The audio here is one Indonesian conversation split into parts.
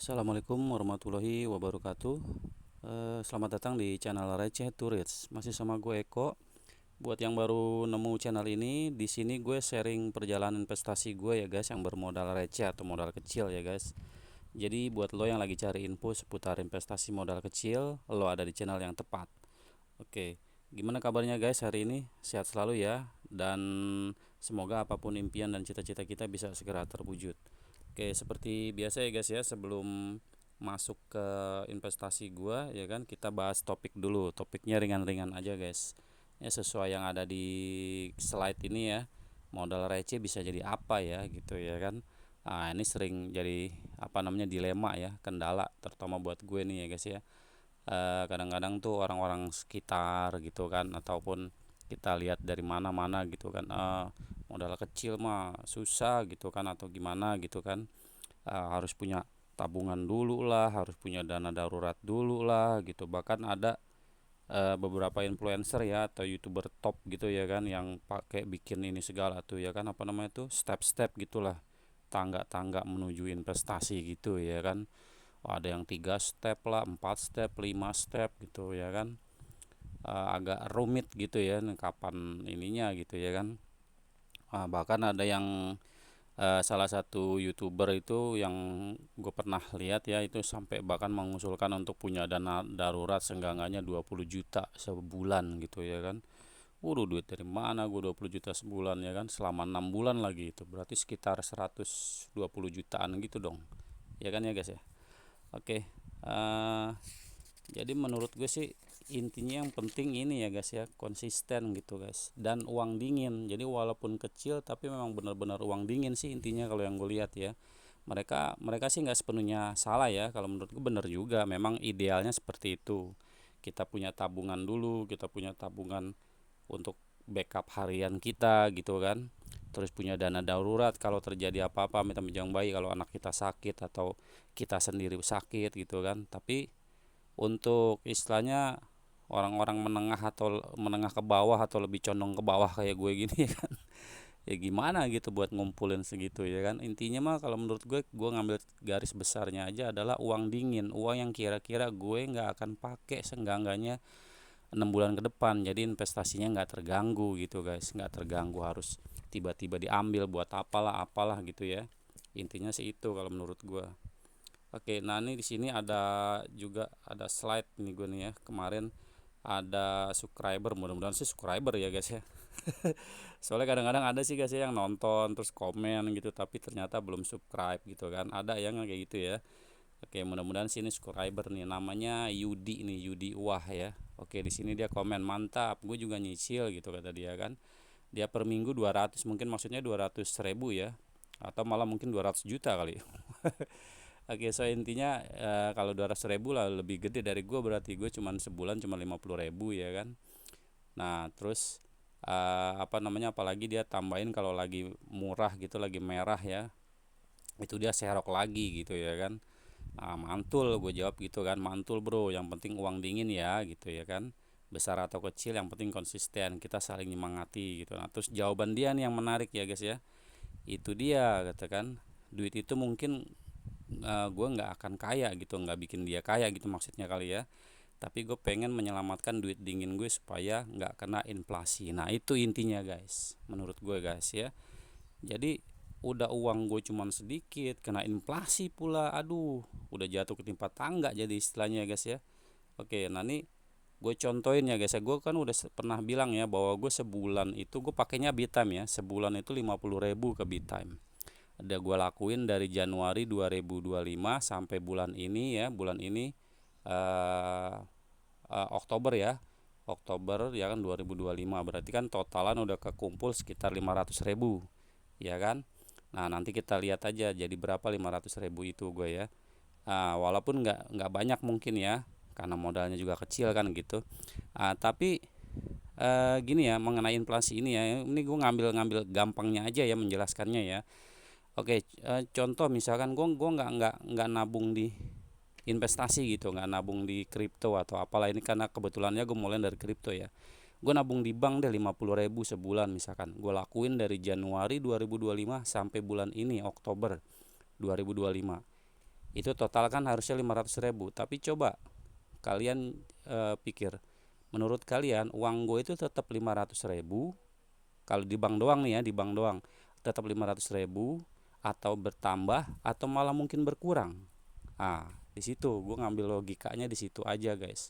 Assalamualaikum warahmatullahi wabarakatuh. Selamat datang di channel Receh Turis. Masih sama gue Eko. Buat yang baru nemu channel ini, di sini gue sharing perjalanan investasi gue ya guys, yang bermodal receh atau modal kecil ya guys. Jadi buat lo yang lagi cari info seputar investasi modal kecil, lo ada di channel yang tepat. Oke, gimana kabarnya guys hari ini? Sehat selalu ya, dan semoga apapun impian dan cita-cita kita bisa segera terwujud. Oke, seperti biasa ya guys ya, sebelum masuk ke investasi gua ya kan, kita bahas topik dulu. Topiknya ringan-ringan aja guys. Ya sesuai yang ada di slide ini ya. Modal receh bisa jadi apa ya gitu ya kan. Nah, ini sering jadi apa namanya dilema ya, kendala terutama buat gue nih ya guys ya. Kadang-kadang tuh orang-orang sekitar gitu kan, ataupun kita lihat dari mana-mana gitu kan, modal kecil mah susah gitu kan, atau gimana gitu kan. Harus punya tabungan dulu lah, harus punya dana darurat dulu lah gitu. Bahkan ada beberapa influencer ya atau youtuber top gitu ya kan, yang pakai bikin ini segala tuh ya kan, apa namanya tuh, step-step gitulah, tangga-tangga menuju investasi gitu ya kan. Ada yang 3 step lah, 4 step, 5 step gitu ya kan. Agak rumit gitu ya, kapan ininya gitu ya kan. Bahkan ada yang salah satu youtuber itu yang gue pernah lihat ya, itu sampai bahkan mengusulkan untuk punya dana darurat seenggak-enggaknya 20 juta sebulan gitu ya kan. Waduh, duit dari mana gue 20 juta sebulan ya kan, selama 6 bulan lagi, itu berarti sekitar 120 jutaan gitu dong ya kan ya guys ya. Oke, jadi menurut gue sih intinya yang penting ini ya guys ya, konsisten gitu guys, dan uang dingin. Jadi walaupun kecil tapi memang benar-benar uang dingin sih intinya kalau yang gue lihat ya. Mereka sih nggak sepenuhnya salah ya, kalau menurut gue bener juga, memang idealnya seperti itu. Kita punya tabungan dulu, kita punya tabungan untuk backup harian kita gitu kan. Terus punya dana darurat kalau terjadi apa-apa, minta yang baik, kalau anak kita sakit atau kita sendiri sakit gitu kan. Tapi untuk istilahnya orang-orang menengah atau menengah ke bawah, atau lebih condong ke bawah kayak gue gini ya kan, ya gimana gitu buat ngumpulin segitu ya kan. Intinya mah kalau menurut gue ngambil garis besarnya aja adalah uang dingin, uang yang kira-kira gue nggak akan pakai seenggak-enggaknya 6 bulan ke depan. Jadi investasinya nggak terganggu gitu guys, nggak terganggu harus tiba-tiba diambil buat apalah apalah gitu ya. Intinya sih itu kalau menurut gue. Oke, nah ini di sini ada juga ada slide nih gue nih ya. Kemarin ada subscriber, mudah-mudahan sih subscriber ya guys ya. Soalnya kadang-kadang ada sih guys ya yang nonton terus komen gitu tapi ternyata belum subscribe gitu kan. Ada yang kayak gitu ya. Oke, mudah-mudahan sini subscriber nih, namanya Yudi nih, Yudi Wah ya. Oke, di sini dia komen, "Mantap, gue juga nyicil," gitu kata dia kan. Dia per minggu 200, mungkin maksudnya 200 ribu ya. Atau malah mungkin 200 juta kali. Oke, so intinya kalau 200 ribu lah lebih gede dari gue, berarti gue cuman sebulan cuma 50 ribu ya kan. Nah terus apa namanya, apalagi dia tambahin kalau lagi murah gitu, lagi merah ya, itu dia serok lagi gitu ya kan. Nah mantul, gue jawab gitu kan, mantul bro, yang penting uang dingin ya gitu ya kan. Besar atau kecil yang penting konsisten, kita saling menyemangati gitu. Nah terus jawaban dia nih yang menarik ya guys ya. Itu dia katakan, duit itu mungkin gue nggak akan kaya gitu, nggak bikin dia kaya gitu maksudnya kali ya, tapi gue pengen menyelamatkan duit dingin gue supaya nggak kena inflasi. Nah itu intinya guys, menurut gue guys ya. Jadi udah uang gue cuman sedikit, kena inflasi pula, aduh udah jatuh ketimpa tangga jadi istilahnya guys ya. Oke, nah ini gue contohin ya guys ya. Gue kan udah pernah bilang ya bahwa gue sebulan itu gue pakainya Bitime ya, sebulan itu 50 ribu ke Bitime. Ada gue lakuin dari Januari 2025 sampai bulan ini ya, bulan ini eh, Oktober ya, Oktober ya kan 2025, berarti kan totalan udah kekumpul sekitar 500 ribu ya kan. Nah nanti kita lihat aja jadi berapa 500 ribu itu gue ya. Walaupun nggak banyak mungkin ya, karena modalnya juga kecil kan gitu. Tapi gini ya, mengenai inflasi ini ya, ini gue ngambil gampangnya aja ya menjelaskannya ya. Oke, contoh misalkan gue nggak nabung di investasi gitu, nggak nabung di kripto atau apalah, ini karena kebetulannya gue mulai dari kripto ya. Gue nabung di bank deh 50 ribu sebulan misalkan. Gue lakuin dari Januari 2025 sampai bulan ini Oktober 2025. Itu total kan harusnya 500.000. Tapi coba kalian pikir, menurut kalian uang gue itu tetap 500.000 kalau di bank doang nih ya, di bank doang tetap 500.000, atau bertambah, atau malah mungkin berkurang? Ah, di situ gue ngambil logikanya di situ aja guys.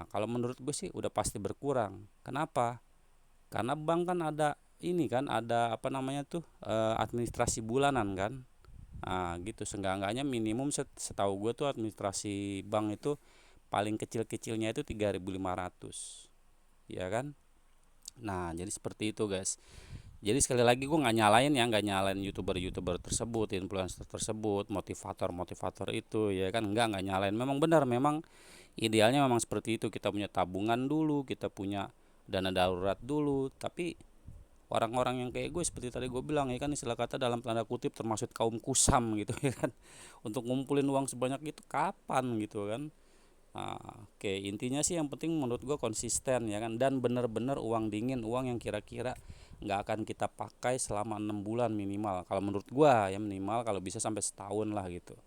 Kalau menurut gue sih udah pasti berkurang. Kenapa? Karena bank kan ada ini kan, ada apa namanya tuh, administrasi bulanan kan. Gitu, seenggak-enggaknya minimum setahu gue tuh administrasi bank itu paling kecil-kecilnya itu 3.500, ya kan. Nah, jadi seperti itu guys. Jadi sekali lagi gue nggak nyalain ya, nggak nyalain youtuber tersebut, influencer tersebut, motivator itu ya kan, nggak nyalain. Memang benar, memang idealnya memang seperti itu, kita punya tabungan dulu, kita punya dana darurat dulu. Tapi orang-orang yang kayak gue, seperti tadi gue bilang ya kan, istilah kata dalam tanda kutip termasuk kaum kusam gitu ya kan, untuk ngumpulin uang sebanyak itu kapan gitu kan. Oke, intinya sih yang penting menurut gue konsisten ya kan, dan bener-bener uang dingin, uang yang kira-kira nggak akan kita pakai selama 6 bulan minimal. Kalau menurut gue ya minimal, kalau bisa sampai setahun lah gitu.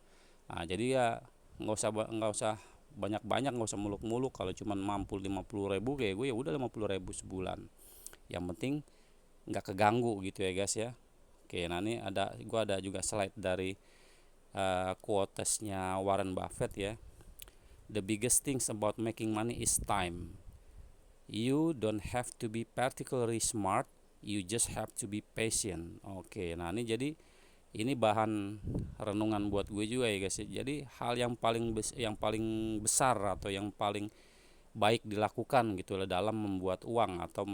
Jadi ya nggak usah banyak-banyak, nggak usah muluk-muluk. Kalau cuma mampu 50.000 kayak gue, ya udah 50.000 sebulan. Yang penting nggak keganggu gitu ya guys ya. Oke, nah ini gue ada juga slide dari quotesnya Warren Buffett ya. The biggest things about making money is time. You don't have to be particularly smart, you just have to be patient. Oke, nah ini jadi ini bahan renungan buat gue juga ya guys. Jadi hal yang paling besar atau yang paling baik dilakukan gitu lah dalam membuat uang atau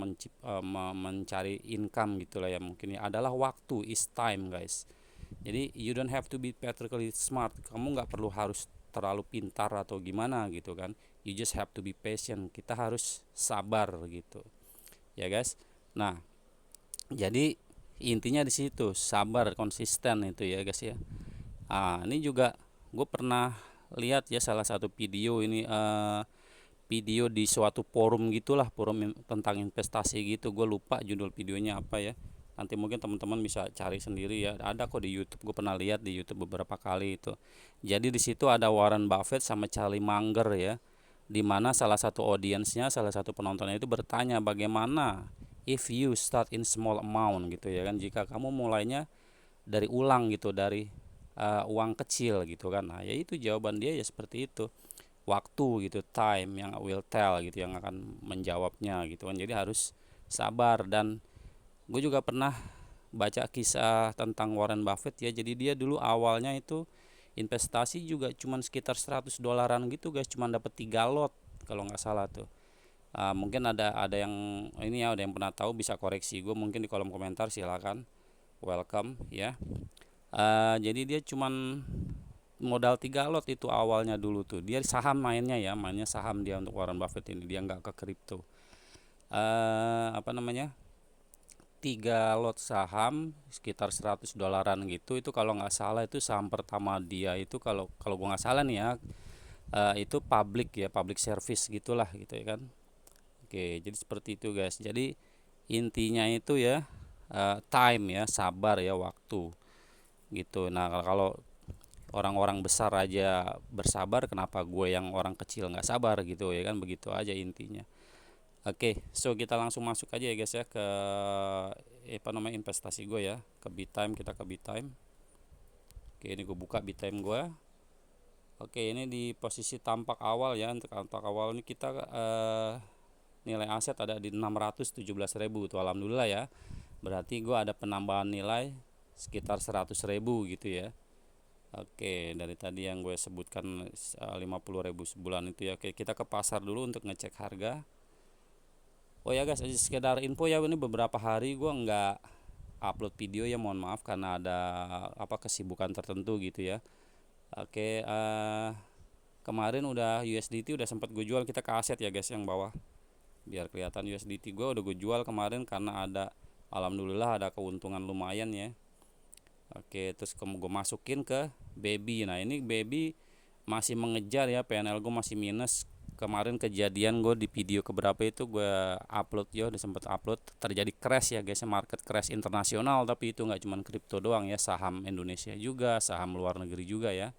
mencari income gitu lah ya, mungkin ya, adalah waktu, is time guys. Jadi you don't have to be particularly smart, kamu nggak perlu harus terlalu pintar atau gimana gitu kan. You just have to be patient, kita harus sabar gitu ya guys. Nah, jadi intinya di situ, sabar, konsisten itu ya guys ya. Ini juga gue pernah lihat ya salah satu video ini, video di suatu forum gitulah, forum tentang investasi gitu. Gue lupa judul videonya apa ya. Nanti mungkin teman-teman bisa cari sendiri ya. Ada kok di YouTube. Gue pernah lihat di YouTube beberapa kali itu. Jadi di situ ada Warren Buffett sama Charlie Munger ya. Di mana salah satu audiensnya, salah satu penontonnya itu bertanya, bagaimana if you start in small amount gitu ya kan. Jika kamu mulainya dari ulang gitu, dari uang kecil gitu kan. Nah, ya itu jawaban dia ya seperti itu. Waktu gitu, time yang will tell gitu, yang akan menjawabnya gitu kan. Jadi harus sabar. Dan gue juga pernah baca kisah tentang Warren Buffett ya. Jadi dia dulu awalnya itu investasi juga cuman sekitar $100 gitu guys, cuman dapat 3 lot kalau nggak salah tuh. Mungkin ada yang ini ya, ada yang pernah tahu bisa koreksi gue mungkin di kolom komentar, silakan, welcome ya. Jadi dia cuman modal 3 lot itu awalnya dulu tuh. Dia saham mainnya ya, mainnya saham dia untuk Warren Buffett ini. Dia nggak ke kripto. Apa namanya? 3 lot saham sekitar $100 gitu. Itu kalau nggak salah itu saham pertama dia itu, kalau kalau gua nggak salah nih ya, itu public ya, public service gitulah gitu ya kan. Oke, jadi seperti itu guys. Jadi intinya itu ya, time ya, sabar ya, waktu gitu. Nah, kalau orang-orang besar aja bersabar, kenapa gue yang orang kecil nggak sabar gitu ya kan, begitu aja intinya. Oke, so kita langsung masuk aja ya guys ya ke apa namanya, investasi gue ya, ke Bitime. Kita ke Bitime. Oke, ini gue buka Bitime gue. Oke, ini di posisi tampak awal ya. Untuk tampak awal ini kita nilai aset ada di 617.000 tuh, alhamdulillah ya. Berarti gue ada penambahan nilai sekitar 100.000 gitu ya. Oke, dari tadi yang gue sebutkan 50.000 sebulan itu ya. Oke, kita ke pasar dulu untuk ngecek harga. Oh ya guys, sekedar info ya, ini beberapa hari gue nggak upload video ya, mohon maaf karena ada kesibukan tertentu gitu ya. Oke, kemarin udah USDT udah sempat gue jual. Kita ke aset ya guys, yang bawah biar kelihatan. USDT gue udah gue jual kemarin karena ada, alhamdulillah ada keuntungan lumayan ya. Oke, terus gue masukin ke baby. Nah, ini baby masih mengejar ya, PNL gue masih minus kemarin kejadian gue di video keberapa itu gue upload ya, udah sempet upload, terjadi crash ya guys, market crash internasional. Tapi itu nggak cuma kripto doang ya, saham Indonesia juga, saham luar negeri juga ya.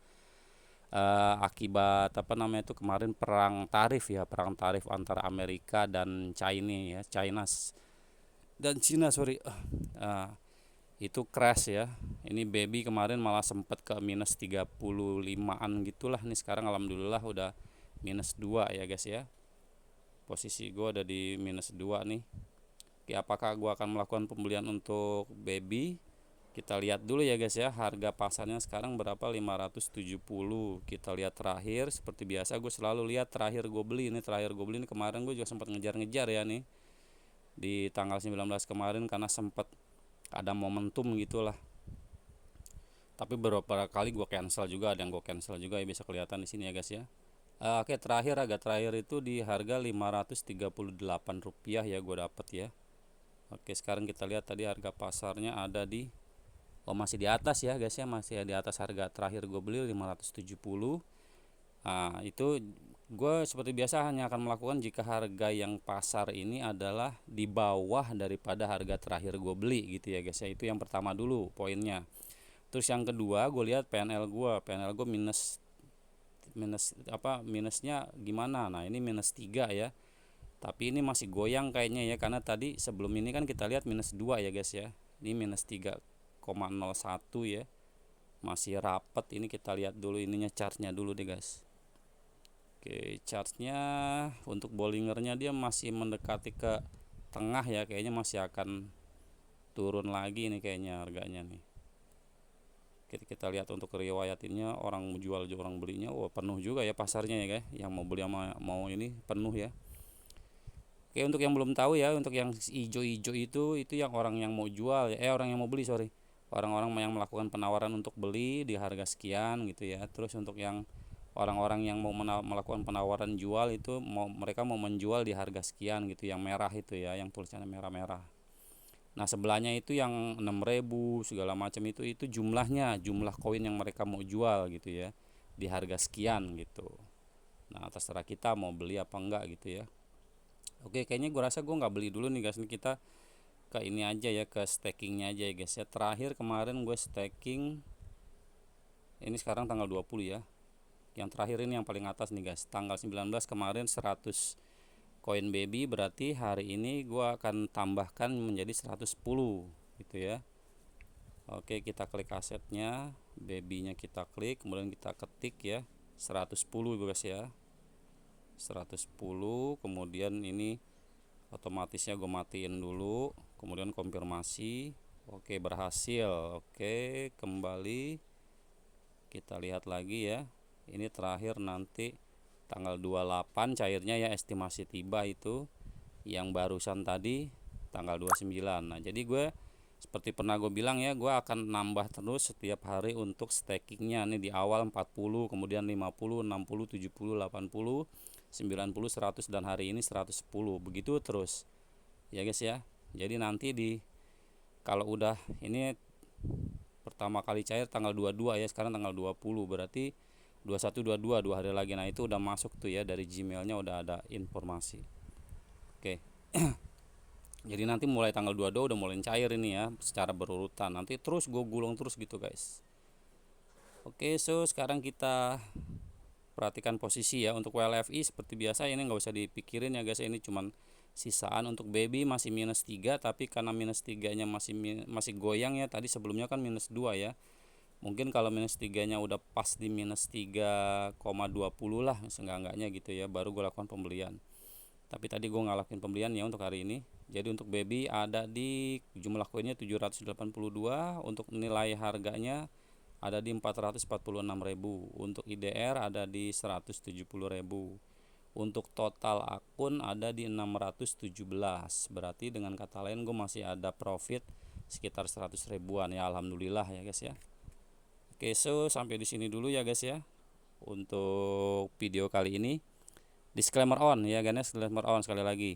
Akibat apa namanya itu kemarin perang tarif ya, perang tarif antara Amerika dan China, sorry. Itu crash ya. Ini baby kemarin malah sempet ke minus 35an gitulah. Nih sekarang alhamdulillah udah minus 2 ya guys ya. Posisi gue ada di minus 2 nih. Oke, apakah gue akan melakukan pembelian untuk baby? Kita lihat dulu ya guys ya, harga pasarnya sekarang berapa, 570. Kita lihat terakhir, seperti biasa gue selalu lihat terakhir gue beli. Ini terakhir gue beli ini kemarin gue juga sempat ngejar-ngejar ya nih di tanggal 19 kemarin, karena sempat ada momentum gitulah. Tapi beberapa kali gue cancel juga, ada yang gue cancel juga ya, bisa kelihatan di sini ya guys ya. Oke, harga terakhir itu di harga Rp538 ya gue dapet ya. Oke, sekarang kita lihat tadi harga pasarnya ada di masih di atas ya guys ya, masih di atas harga terakhir gue beli 570. Itu gue seperti biasa hanya akan melakukan jika harga yang pasar ini adalah di bawah daripada harga terakhir gue beli gitu ya guys ya. Itu yang pertama dulu poinnya. Terus yang kedua, gue lihat PNL gue minusnya gimana. Nah, ini minus 3 ya. Tapi ini masih goyang kayaknya ya, karena tadi sebelum ini kan kita lihat minus 2 ya guys ya. Ini minus 3,01 ya. Masih rapet. Ini kita lihat dulu ininya, chartnya dulu deh guys. Oke, chartnya untuk Bollingernya dia masih mendekati ke tengah ya, kayaknya masih akan turun lagi nih kayaknya harganya nih. Kita lihat untuk riwayatinnya, orang jual orang belinya, penuh juga ya pasarnya ya guys. Yang mau beli sama mau ini penuh ya. Oke, untuk yang belum tahu ya, untuk yang hijau-hijau itu yang orang yang mau jual ya, orang yang mau beli, sorry. Orang-orang yang melakukan penawaran untuk beli di harga sekian gitu ya. Terus untuk yang orang-orang yang mau melakukan penawaran jual itu mereka mau menjual di harga sekian gitu, yang merah itu ya, yang tulisannya merah-merah. Nah, sebelahnya itu yang 6.000 segala macam itu jumlah koin yang mereka mau jual gitu ya, di harga sekian gitu. Nah, terserah kita mau beli apa enggak gitu ya. Oke, kayaknya gue rasa gue nggak beli dulu nih guys. Ini kita ke ini aja ya, ke stakingnya aja ya guys ya. Terakhir kemarin gue staking, ini sekarang tanggal 20 ya. Yang terakhir ini yang paling atas nih guys, tanggal 19 kemarin 100 koin baby, berarti hari ini gua akan tambahkan menjadi 110 gitu ya. Oke, kita klik asetnya, babynya kita klik, kemudian kita ketik ya 110 guys ya, 110. Kemudian ini otomatisnya gue matiin dulu, kemudian konfirmasi. Oke, berhasil. Oke, kembali kita lihat lagi ya. Ini terakhir nanti tanggal 28 cairnya ya, estimasi tiba itu. Yang barusan tadi tanggal 29. Nah, jadi gue seperti pernah gue bilang ya, gue akan nambah terus setiap hari untuk stakingnya. Nih di awal 40, kemudian 50, 60, 70, 80, 90, 100, dan hari ini 110. Begitu terus ya guys ya. Jadi nanti kalau udah ini pertama kali cair tanggal 22 ya, sekarang tanggal 20, berarti 21, 22, 2 hari lagi. Nah, itu udah masuk tuh ya, dari Gmailnya udah ada informasi. Oke. Jadi nanti mulai tanggal 22 udah mulai cair ini ya, secara berurutan. Nanti terus gue gulung terus gitu guys. Oke, so sekarang kita perhatikan posisi ya. Untuk WLFI seperti biasa ini nggak usah dipikirin ya guys. Ini cuman sisaan. Untuk baby masih minus 3, tapi karena minus 3 nya masih goyang ya. Tadi sebelumnya kan minus 2 ya. Mungkin kalau minus 3 nya udah pas di minus 3,20 lah seenggak-enggaknya gitu ya, baru gue lakukan pembelian. Tapi tadi gue nggak lakuin pembelian ya untuk hari ini. Jadi untuk baby ada di jumlah koinnya 782, untuk nilai harganya ada di 446.000, untuk IDR ada di 170.000, untuk total akun ada di 617. Berarti dengan kata lain gue masih ada profit sekitar 100 ribuan ya, alhamdulillah ya guys ya. Oke, so sampai di sini dulu ya guys ya untuk video kali ini. Disclaimer on ya guys, disclaimer on sekali lagi.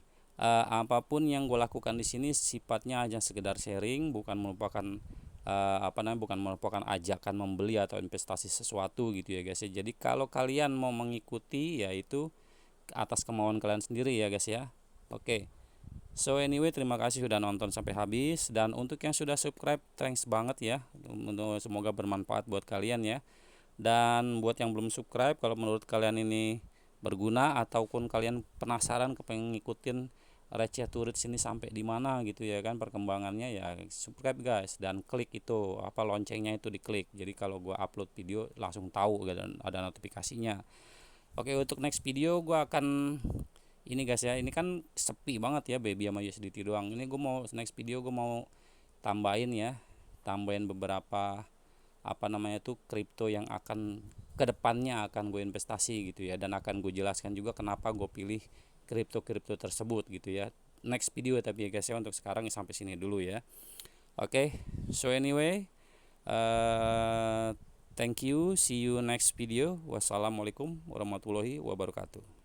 Apapun yang gue lakukan di sini sifatnya aja sekedar sharing, bukan merupakan bukan merupakan ajakan membeli atau investasi sesuatu gitu ya guys ya. Jadi kalau kalian mau mengikuti, yaitu atas kemauan kalian sendiri ya guys ya. Oke. So anyway, terima kasih sudah nonton sampai habis, dan untuk yang sudah subscribe thanks banget ya. Semoga bermanfaat buat kalian ya. Dan buat yang belum subscribe, kalau menurut kalian ini berguna ataupun kalian penasaran kepengen ngikutin Receh Tourist ini sampai di mana gitu ya kan perkembangannya, ya subscribe guys, dan klik itu apa loncengnya itu diklik. Jadi kalau gua upload video langsung tahu dan ada notifikasinya. Oke, untuk next video gua akan ini guys ya, ini kan sepi banget ya baby sama USDT doang. Ini gue mau next video gue mau tambahin beberapa apa namanya tuh kripto yang akan kedepannya akan gue investasi gitu ya, dan akan gue jelaskan juga kenapa gue pilih kripto tersebut gitu ya. Next video tapi ya guys ya, untuk sekarang sampai sini dulu ya. Oke, so anyway, thank you, see you next video. Wassalamualaikum warahmatullahi wabarakatuh.